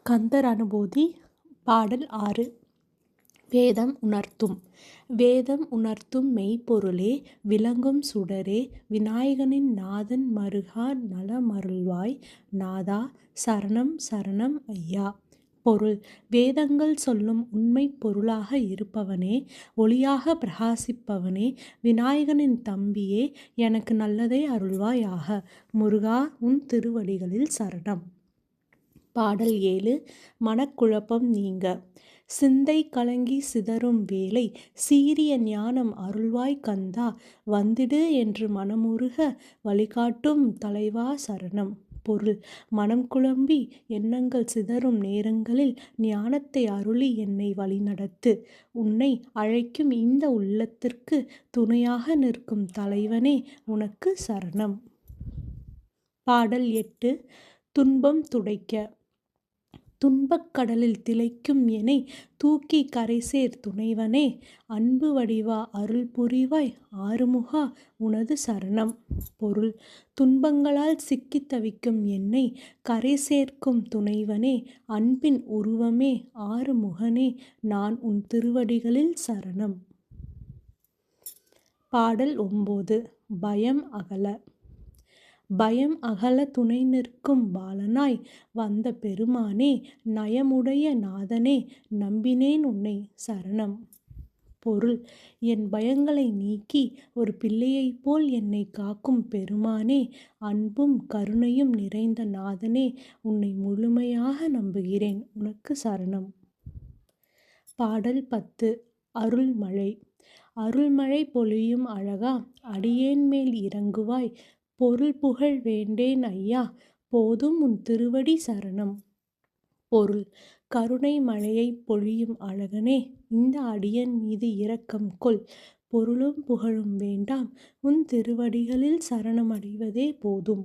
கந்தர் அனுபூதி பாடல் 6. வேதம் உணர்த்தும். வேதம் உணர்த்தும் மெய்ப்பொருளே, விளங்கும் சுடரே, விநாயகனின் நாதன் மருகா நலமருள்வாய் நாதா, சரணம் சரணம் ஐயா. பொருள்: வேதங்கள் சொல்லும் உண்மைப் பொருளாக இருப்பவனே, ஒளியாக பிரகாசிப்பவனே, விநாயகனின் தம்பியே, எனக்கு நல்லதை அருள்வாயாக. முருகா, உன் திருவடிகளில் சரணம். பாடல் 7. மனக்குழப்பம் நீங்க. சிந்தை கலங்கி சிதறும் வேளை, சீரிய ஞானம் அருள்வாய் கந்தா, வந்திடு என்று மனமுருக வழிகாட்டும் தலைவா சரணம். பொருள்: மனம் குழம்பி எண்ணங்கள் சிதறும் நேரங்களில் ஞானத்தை அருளி என்னை வழிநடத்து. உன்னை அழைக்கும் இந்த உள்ளத்திற்கு துணையாக நிற்கும் தலைவனே, உனக்கு சரணம். பாடல் 8. துன்பம் துடைக்க. துன்பக் கடலில் திளைக்கும் எனை தூக்கி கரைசேர் துணைவனே, அன்பு வடிவா அருள் புரிவாய் ஆறுமுகா, உனது சரணம். பொருள்: துன்பங்களால் சிக்கித் தவிக்கும் என்னை கரை சேர்க்கும் துணைவனே, அன்பின் உருவமே, ஆறுமுகனே, நான் உன் திருவடிகளில் சரணம். பாடல் 9. பயம் அகல. பயம் அகல துணை நிற்கும் பாலனாய் வந்த பெருமானே, நயமுடைய நாதனே, நம்பினேன் உன்னை சரணம். பொருள்: என் பயங்களை நீக்கி ஒரு பிள்ளையைப் போல் என்னை காக்கும் பெருமானே, அன்பும் கருணையும் நிறைந்த நாதனே, உன்னை முழுமையாக நம்புகிறேன், உனக்கு சரணம். பாடல் 10. அருள்மழை. அருள்மழை பொழியும் அழகா, அடியேன் மேல் இறங்குவாய், பொருள் புகழ் வேண்டேன் ஐயா, போதும் உன் திருவடி சரணம். பொருள்: கருணை மழையைப் பொழியும் அழகனே, இந்த அடியேன் மீது இரக்கம் கொள். பொருளும் புகழும் வேண்டாம், உன் திருவடிகளில் சரணமடைவதே போதும்.